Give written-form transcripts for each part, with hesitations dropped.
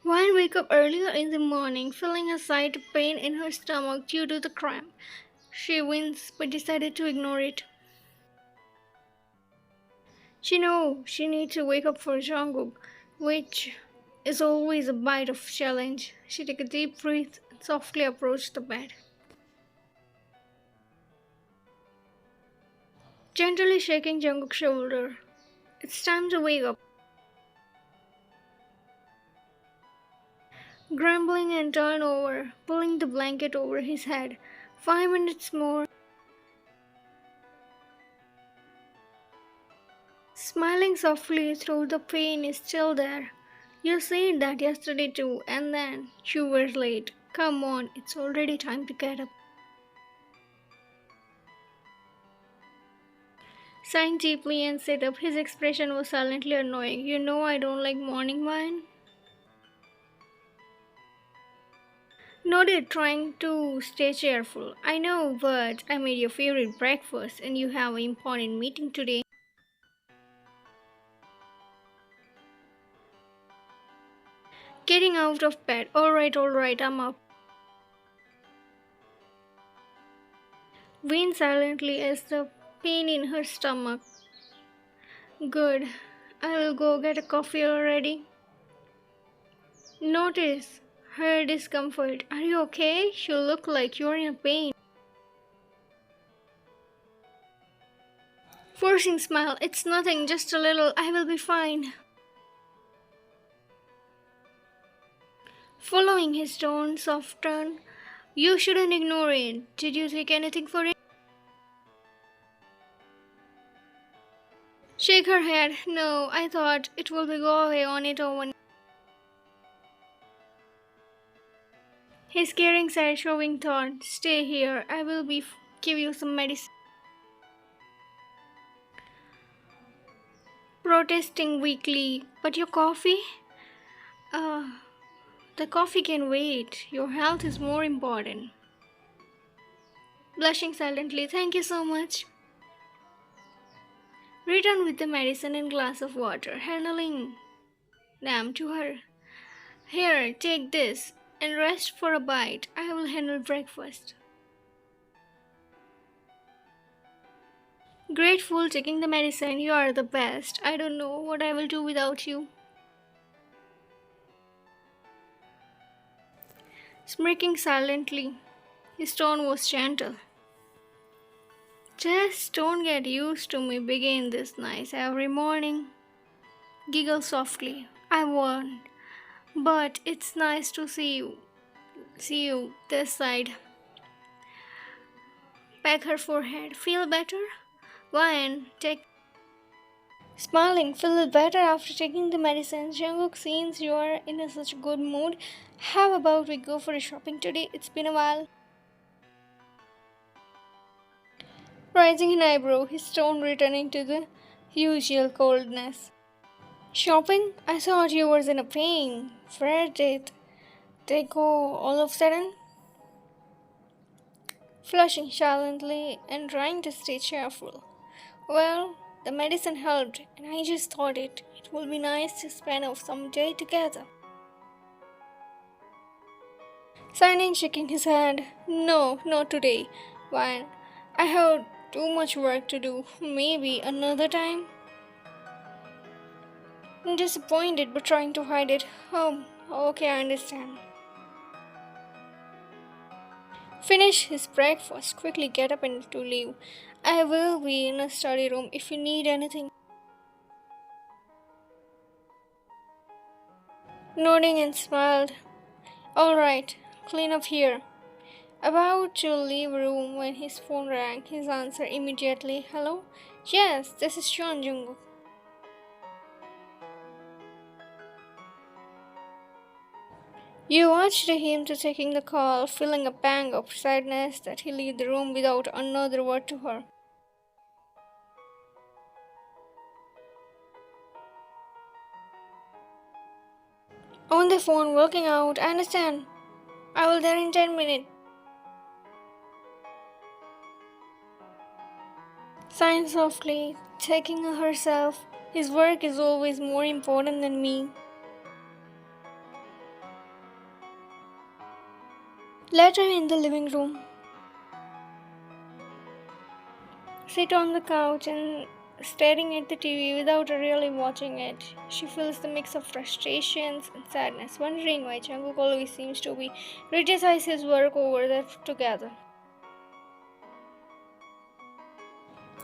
Wine wake up earlier in the morning, feeling a slight pain in her stomach due to the cramp. She winced but decided to ignore it. She knows she needs to wake up for jungkook, which is always a bite of challenge. She took a deep breath and softly approached the bed. Gently shaking Jungkook's shoulder. It's time to wake up. Grumbling and turn over, pulling the blanket over his head. 5 minutes more. Smiling softly through the pain is still there. You said that yesterday too, and then you were late. Come on, it's already time to get up. Sighing deeply and sit up, his expression was silently annoying. You know I don't like morning wine. Nodded, trying to stay cheerful. I know, but I made your favorite breakfast and you have an important meeting today. Getting out of bed. Alright, I'm up. Whined silently as the pain in her stomach. Good. I will go get a coffee already. Notice her discomfort. Are you okay? You look like you're in pain. Forcing smile. It's nothing, just a little. I will be fine. Following his tone, soft turn. You shouldn't ignore it. Did you take anything for it? Shake her head. No, I thought it will be go away on its own. His caring side showing thought. Stay here. I will give you some medicine. Protesting weakly. But your coffee? Uh, the coffee can wait. Your health is more important. Blushing silently. Thank you so much. Return with the medicine and glass of water, handling them to her. Here, take this and rest for a bite. I will handle breakfast. Grateful, taking the medicine. You are the best. I don't know what I will do without you. Smirking silently, his tone was gentle. Just don't get used to me begin this nice every morning. Giggle softly. I won't. But it's nice to see you. See you this side. Peck her forehead. Feel better? Wine, take. Smiling, feel better after taking the medicine. Jungkook, since you are in such a good mood, how about we go for a shopping today? It's been a while. Raising an eyebrow, his tone returning to the usual coldness. Shopping? I thought you was in a pain. Where did they go all of a sudden? Flushing silently and trying to stay cheerful. Well, the medicine helped, and I just thought it would be nice to spend some day together. Signing, shaking his head. No, not today. Why? I have too much work to do. Maybe another time? I'm disappointed but trying to hide it. Oh, okay, I understand. Finish his breakfast, quickly get up and to leave. I will be in a study room if you need anything. Nodding and smiled. Alright, clean up here. About to leave room when his phone rang. His answer immediately. Hello? Yes, this is Sean Jungkook. You watched him to taking the call, feeling a pang of sadness that he leave the room without another word to her. On the phone, working out. I understand. I will there in 10 minutes. Sighing softly, taking herself His work is always more important than me. Later in the living room, sit on the couch and staring at the TV without really watching it. She feels the mix of frustrations and sadness, wondering why Jungkook always seems to be criticize his work over that together.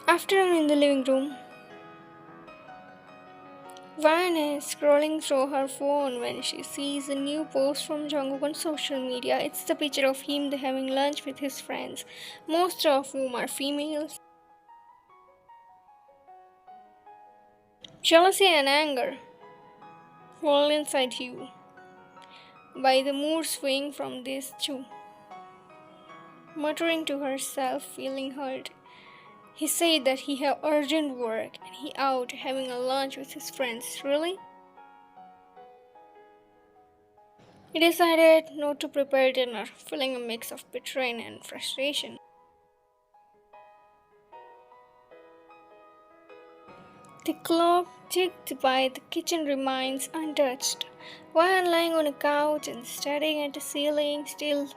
Afternoon in the living room, Van is scrolling through her phone when she sees a new post from Jungkook on social media. It's the picture of him having lunch with his friends, most of whom are females. Jealousy and anger fall inside you by the mood swing from these two. Muttering to herself, feeling hurt, he said that he had urgent work and he out having a lunch with his friends. Really? He decided not to prepare dinner, feeling a mix of betrayal and frustration. The clock ticked by the kitchen remains untouched. Wyan lying on a couch and staring at the ceiling still.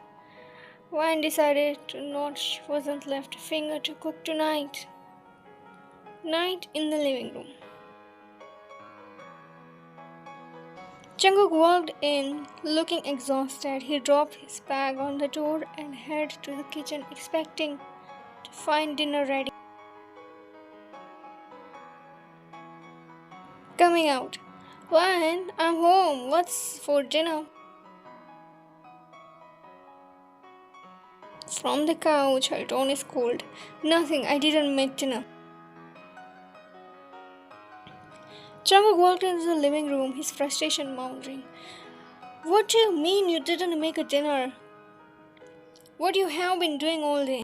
Wyan decided to not she wasn't left a finger to cook tonight. Night in the living room. Jungkook walked in, looking exhausted. He dropped his bag on the door and headed to the kitchen, expecting to find dinner ready. Coming out. Wyan, I'm home. What's for dinner? From the couch, her tone is cold. Nothing, I didn't make dinner. Jungkook walked into the living room, his frustration mounting. What do you mean you didn't make a dinner? What you have been doing all day?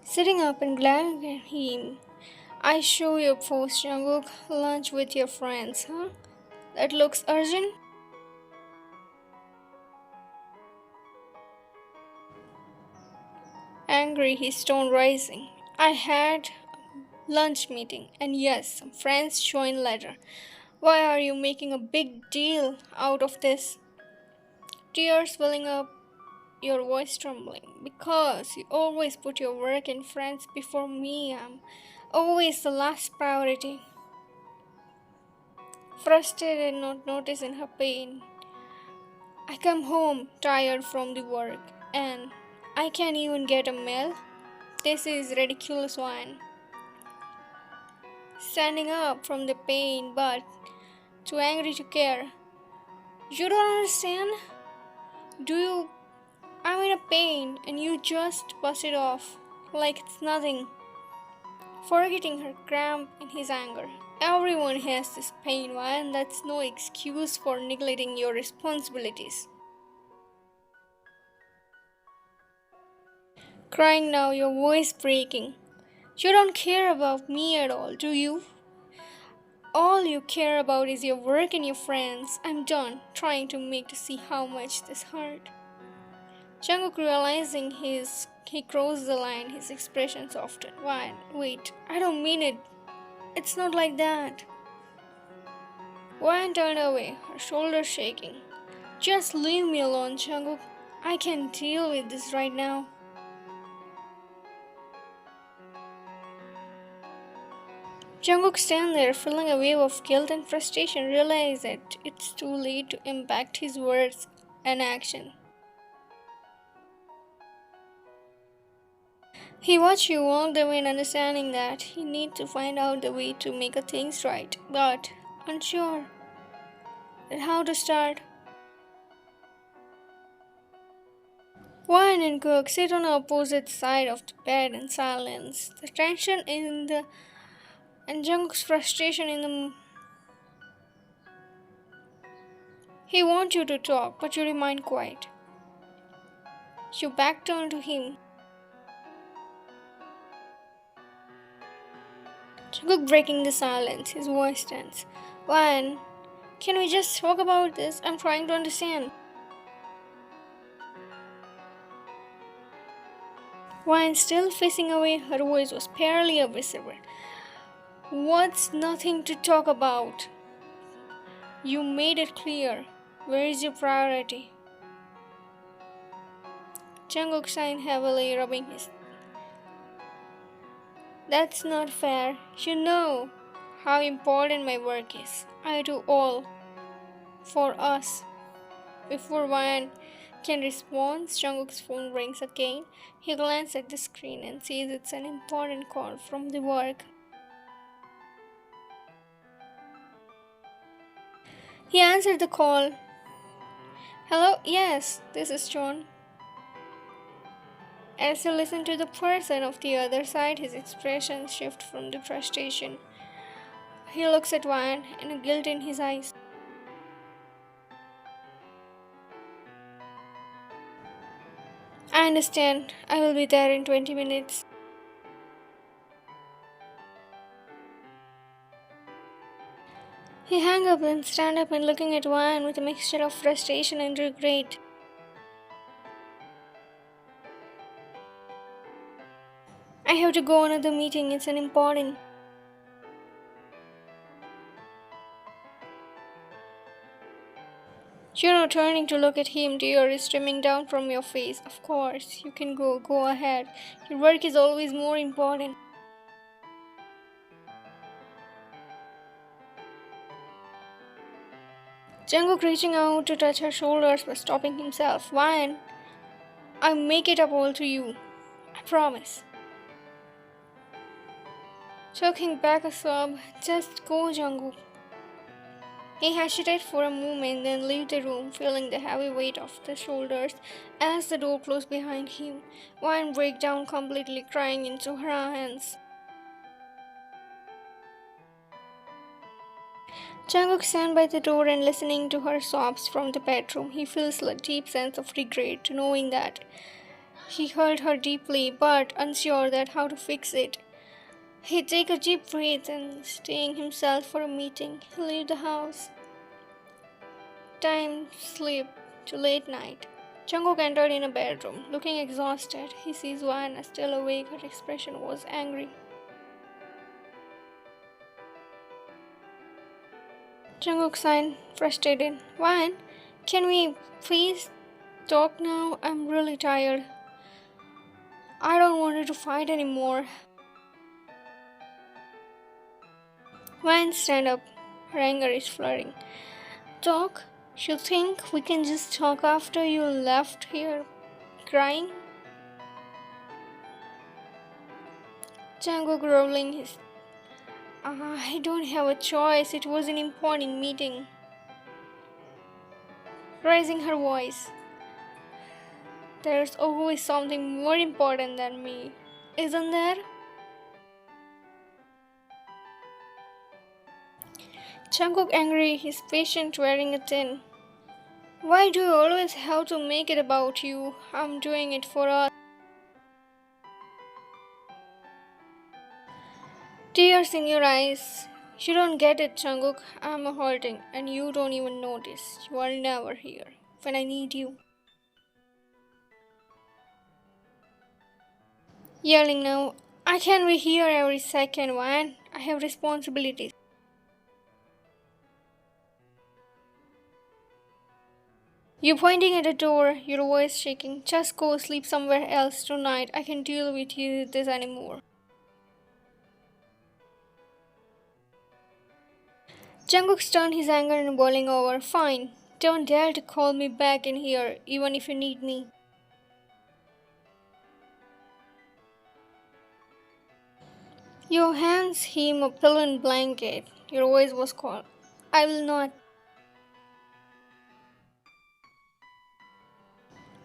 Sitting up and glaring at him. I show your post, Jungkook. Lunch with your friends, huh? That looks urgent. Angry, his tone rising. I had a lunch meeting, and yes, some friends joined later. Why are you making a big deal out of this? Tears welling up, your voice trembling. Because you always put your work and friends before me. I'm always the last priority. Frustrated, not noticing her pain. I come home tired from the work, and I can't even get a meal. This is ridiculous one. Standing up from the pain, but too angry to care. You don't understand? Do you? I'm in a pain and you just bust it off like it's nothing. Forgetting her cramp in his anger. Everyone has this pain, and that's no excuse for neglecting your responsibilities. Crying now, your voice breaking. You don't care about me at all, do you? All you care about is your work and your friends. I'm done trying to make to see how much this hurt. Jungkook realizing he crossed the line, his expression softened. Why? Wait, I don't mean it. It's not like that. Wan turned away, her shoulders shaking. Just leave me alone, Jungkook. I can deal with this right now. Jungkook stands there, feeling a wave of guilt and frustration, realized that it's too late to impact his words and action. He watched you walk away, understanding that he needs to find out the way to make things right, but unsure that how to start. Wine and Cook sit on the opposite side of the bed in silence. The tension in the and Jungkook's frustration in the. He wants you to talk, but you remain quiet. You back turn to him. Jungkook breaking the silence, his voice tense. Wine, can we just talk about this? I'm trying to understand. While still facing away, her voice was barely abrasive. What's nothing to talk about? You made it clear. Where is your priority? Jungkook sighed heavily, rubbing his. That's not fair. You know how important my work is. I do all for us. Before Ryan can respond, Jungkook's phone rings again. He glances at the screen and sees it's an important call from the work. He answered the call. Hello? Yes, this is John. As he listened to the person of the other side, his expression shifts from the frustration. He looks at Ryan and a guilt in his eyes. I understand. I will be there in 20 minutes. He hung up and stand up and looking at Ryan with a mixture of frustration and regret. I have to go on another meeting. It's an important. You're not turning to look at him. Tears is streaming down from your face. Of course, you can go. Go ahead. Your work is always more important. Jungkook reaching out to touch her shoulders but stopping himself. Ryan, I'll make it up all to you. I promise. Choking back a sob. Just go, Jungkook. He hesitated for a moment, then left the room, feeling the heavy weight of the shoulders as the door closed behind him. Ryan broke down completely, crying into her hands. Jungkook stand by the door and listening to her sobs from the bedroom. He feels a deep sense of regret, knowing that he hurt her deeply, but unsure that how to fix it. He take a deep breath and staying himself for a meeting. He leave the house. Time slipped to late night. Jungkook entered in a bedroom, looking exhausted. He sees Wan still awake. Her expression was angry. Jungkook sighed, frustrated. Wan, can we please talk now? I'm really tired. I don't want to fight anymore. Wan, stand up. Her anger is flaring. Talk? You think we can just talk after you left here crying? Jungkook rolling his. I don't have a choice. It was an important meeting. Raising her voice. There's always something more important than me, isn't there? Jungkook angry, his patient wearing a tin. Why do you always have to make it about you? I'm doing it for us. Tears in your eyes. You don't get it, Jungkook. I'm hurting and you don't even notice. You are never here when I need you. Yelling now. I can't be here every second, man. I have responsibilities. You pointing at the door, your voice shaking. Just go sleep somewhere else tonight. I can't deal with you this anymore. Jungkook turned his anger and boiling over. Fine. Don't dare to call me back in here, even if you need me. Your hands him a pillow and blanket. Your voice was cold. I will not.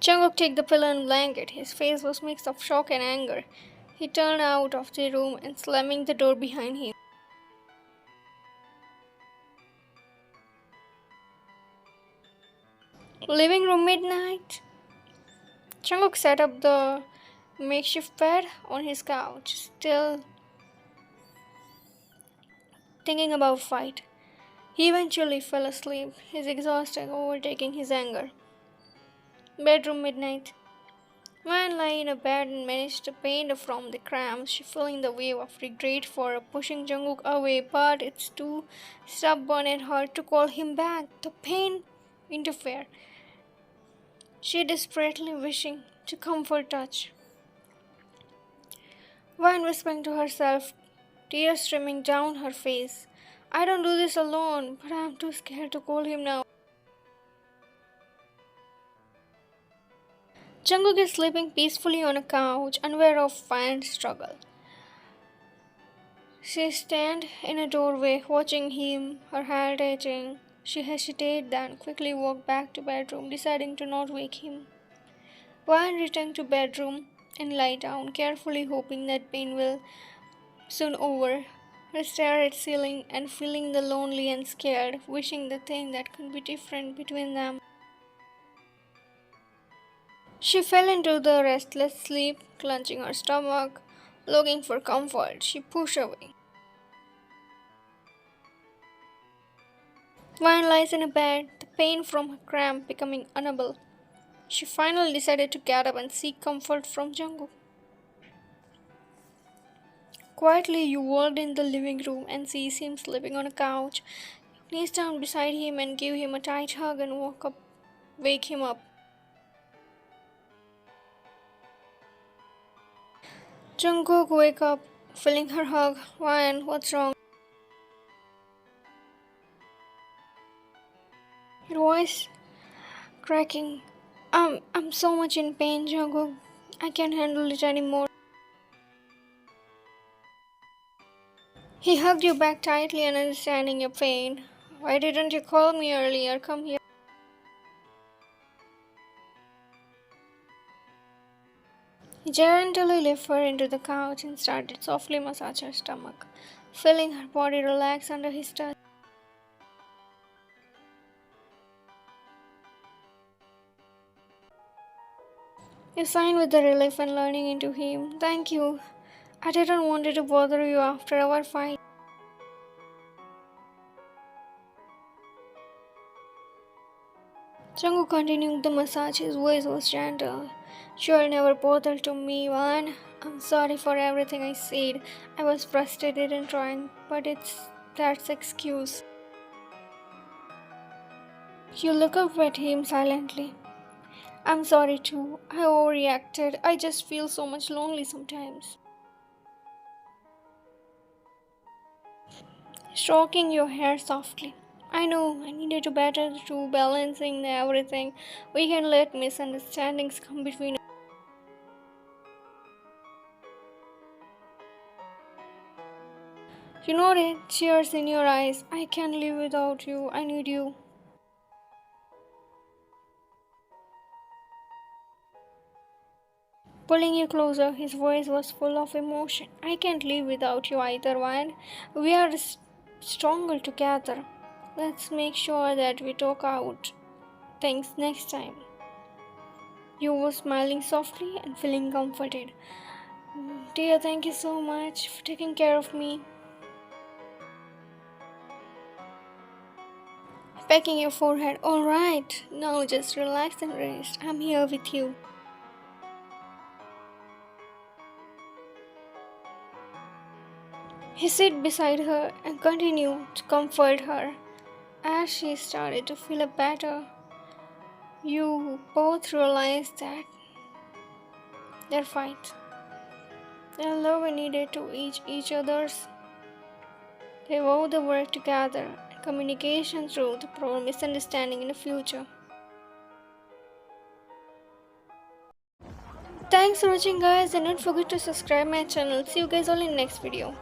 Jungkook took the pillow and blanket. His face was mixed of shock and anger. He turned out of the room and slamming the door behind him. Living room midnight. Jungkook set up the makeshift bed on his couch, still thinking about fight. He eventually fell asleep, his exhaustion overtaking his anger. Bedroom midnight. When lying in a bed and managed to pain from the cramps, she feeling the wave of regret for pushing Jungkook away, but it's too stubborn and hard to call him back. The pain interfered. She desperately wishing to comfort touch. When whispering to herself, tears streaming down her face. I don't do this alone, but I'm too scared to call him now. Jungkook is sleeping peacefully on a couch, unaware of Fan's struggle. She stands in a doorway, watching him, her heart aching. She hesitated, then quickly walked back to bedroom, deciding to not wake him. Van returned to bedroom and lie down, carefully hoping that pain will soon over. Her stare at ceiling and feeling the lonely and scared, wishing the thing that could be different between them. She fell into the restless sleep, clenching her stomach, looking for comfort. She pushed away. Vine lies in a bed, the pain from her cramp becoming unbearable. She finally decided to get up and seek comfort from Jungkook. Quietly, you walked in the living room and sees him sleeping on a couch. You knees down beside him and give him a tight hug and wake him up. Jungkook wake up, feeling her hug. Ryan, what's wrong? Your voice cracking. I'm so much in pain, Jungkook. I can't handle it anymore. He hugged you back tightly and understanding your pain. Why didn't you call me earlier? Come here. He gently lifted her into the couch and started softly massage her stomach, feeling her body relax under his touch. You signed with the relief and learning into him. Thank you. I didn't want to bother you after our fight. Jungkook continued the massage. His voice was gentle. You'll never bother to me, man. I'm sorry for everything I said. I was frustrated and trying, but that's excuse. You look up at him silently. I'm sorry too. I overreacted. I just feel so much lonely sometimes. Stroking your hair softly. I know I needed to better to balancing everything. We can let misunderstandings come between us. You noted tears in your eyes. I can't live without you. I need you. Pulling you closer, his voice was full of emotion. I can't live without you either, Ryan. We are stronger together. Let's make sure that we talk out things next time. You were smiling softly and feeling comforted. Dear, thank you so much for taking care of me. Pecking your forehead. Alright, now just relax and rest. I'm here with you. He sat beside her and continued to comfort her. As she started to feel better, you both realized that their fight, their love needed to each other's. They vowed to work together and communication through the prevent misunderstanding in the future. Thanks for watching guys and don't forget to subscribe my channel. See you guys all in next video.